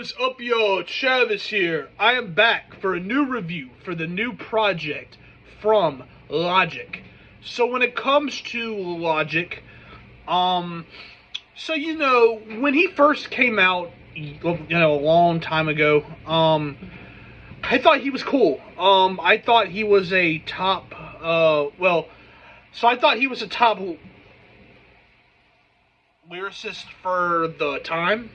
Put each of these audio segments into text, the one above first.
What's up, y'all? Travis here. I am back for a new review for the new project from Logic. So when it comes to Logic, when he first came out, a long time ago, I thought he was cool. I thought he was a top, I thought he was a top lyricist for the time.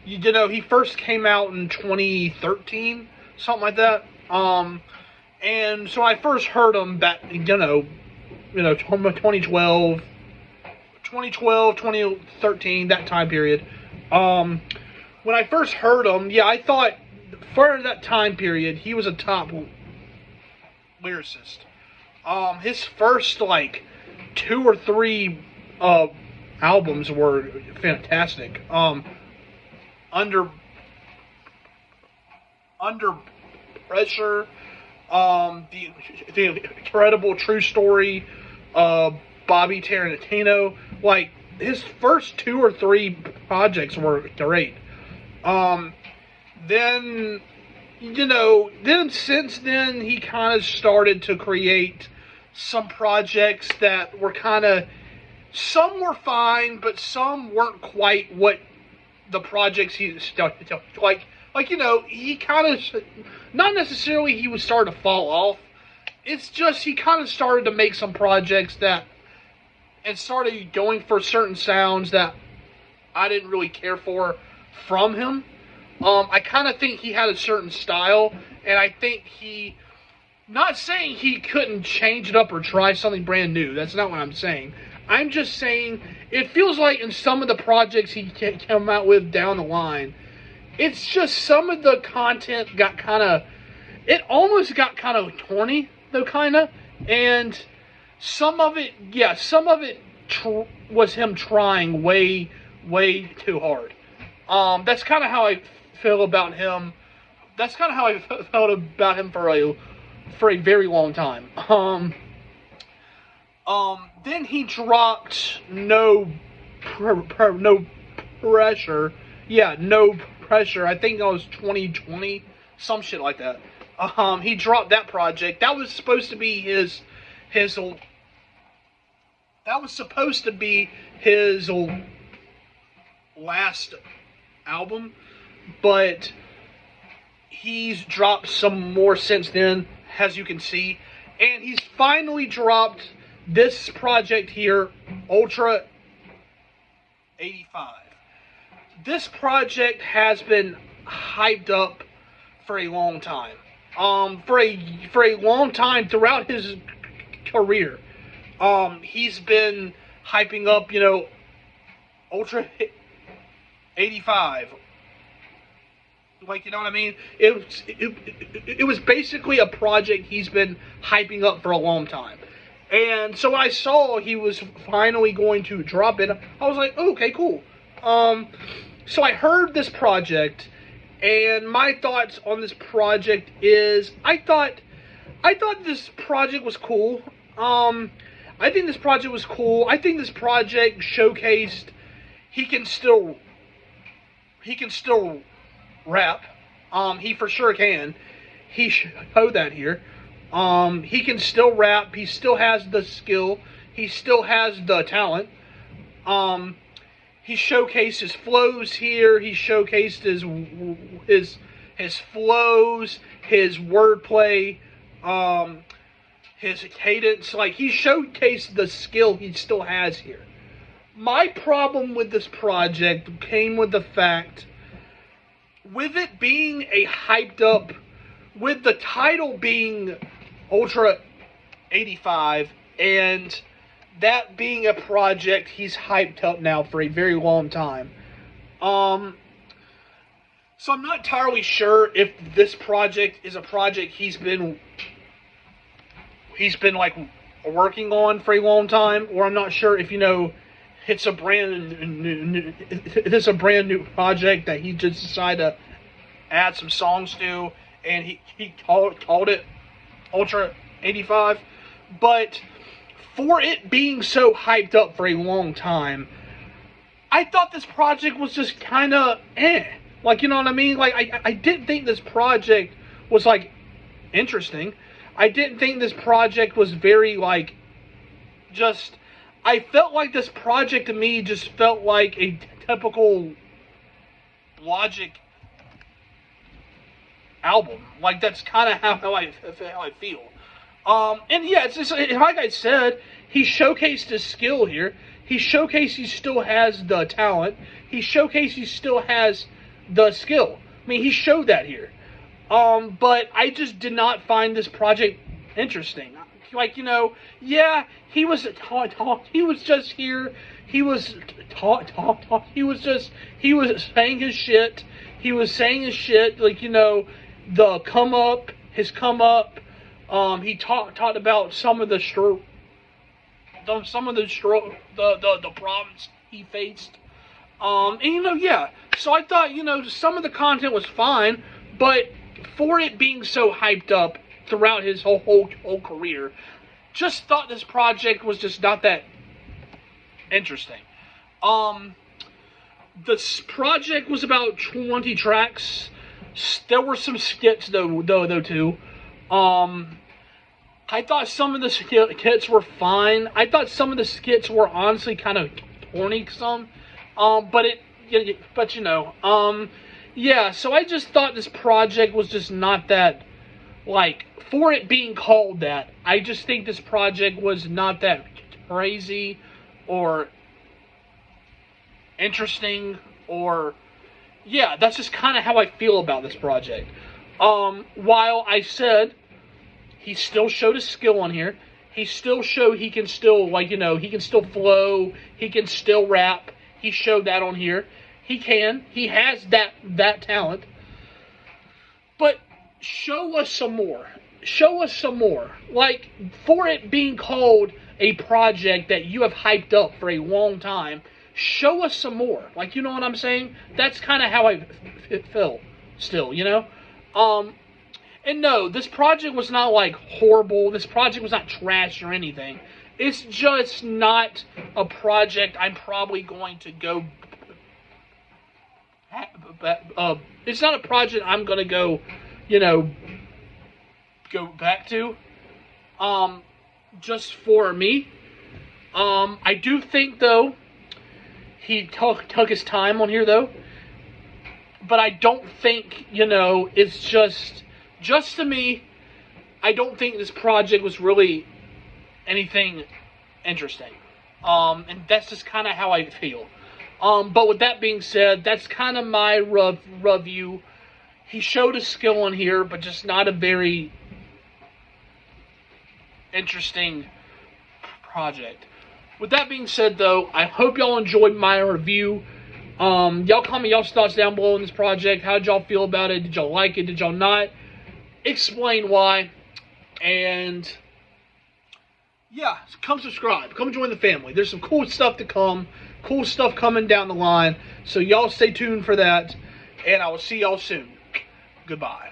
He first came out in 2013, something like that. And so I first heard him back, 2012, 2013, that time period. When I first heard him, I thought for that time period, he was a top lyricist. His first, 2 or 3 albums were fantastic. Under Pressure, the incredible true story, Bobby Tarantino. His first 2 or 3 projects were great. Then since then he kind of started to create some projects that were some were fine, but some weren't quite what the projects he started to, he kind of, not necessarily he was starting to fall off. It's just he kind of started to make some projects and started going for certain sounds that I didn't really care for from him. I kind of think he had a certain style, and I think not saying he couldn't change it up or try something brand new. That's not what I'm saying. I'm just saying, it feels like in some of the projects he came out with down the line, it's just some of the content got it almost got kind of corny, though, and some of it was him trying way, way too hard. That's kind of how I feel about him. That's kind of how I felt about him for a very long time. Then he dropped No Pressure. Yeah, No Pressure. I think that was 2020, some shit like that. He dropped that project. That was supposed to be his last album, but he's dropped some more since then, as you can see, and he's finally dropped this project here, Ultra 85. This project has been hyped up for a long time. For a long time throughout his career. He's been hyping up, Ultra 85. You know what I mean? It was basically a project he's been hyping up for a long time. And so when I saw he was finally going to drop it, I was like, oh, okay, cool. So I heard this project, and my thoughts on this project is, I thought this project was cool. I think this project was cool. I think this project showcased he can still rap. He for sure can. He showed that here. He can still rap. He still has the skill. He still has the talent. He showcased his flows here. He showcased his flows, his wordplay, his cadence. He showcased the skill he still has here. My problem with this project came with the fact, with it being a hyped up, with the title being Ultra 85, and that being a project he's hyped up now for a very long time. So I'm not entirely sure if this project is a project he's been working on for a long time, or I'm not sure if it's a brand new project that he just decided to add some songs to, and he called it Ultra 85. But for it being so hyped up for a long time, I thought this project was just kind of Like, you know what I mean? Like, I didn't think this project was, like, interesting. I didn't think this project was very, like, just... I felt like this project to me just felt like a typical Logic album. Like, that's kind of how I feel. And yeah, it's just, like I said, he showcased his skill here. He showcased he still has the talent. He showcased he still has the skill. I mean, he showed that here. But I just did not find this project interesting. Like, you know, yeah, he was just here. He was he was saying his shit. He was saying his shit, like, you know, his come up. He talked about some of the problems he faced. And, you know, yeah. So I thought, you know, some of the content was fine, but for it being so hyped up throughout his whole career, just thought this project was just not that interesting. This project was about 20 tracks. There were some skits though too. I thought some of the skits were fine. I thought some of the skits were honestly kind of corny some. Yeah, so I just thought this project was just not that, like, for it being called that, I just think this project was not that crazy or interesting, or, yeah, that's just kind of how I feel about this project. While I said he still showed his skill on here, he still showed he can still, like, you know, he can still flow, he can still rap, he showed that on here. He has that talent. But show us some more. Show us some more. Like, for it being called a project that you have hyped up for a long time, show us some more. Like, you know what I'm saying? That's kind of how I feel still, you know? And no, this project was not, like, horrible. This project was not trash or anything. It's just not a project I'm probably going to go... it's not a project I'm going to go, you know, go back to. Just for me. I do think, though, he took his time on here, though. But I don't think, you know, it's just to me, I don't think this project was really anything interesting. And that's just kind of how I feel. But with that being said, that's kind of my review. He showed his skill on here, but just not a very interesting project. With that being said, though, I hope y'all enjoyed my review. Y'all comment y'all's thoughts down below on this project. How did y'all feel about it? Did y'all like it? Did y'all not? Explain why. And yeah, come subscribe. Come join the family. There's some cool stuff to come. Cool stuff coming down the line. So y'all stay tuned for that. And I will see y'all soon. Goodbye.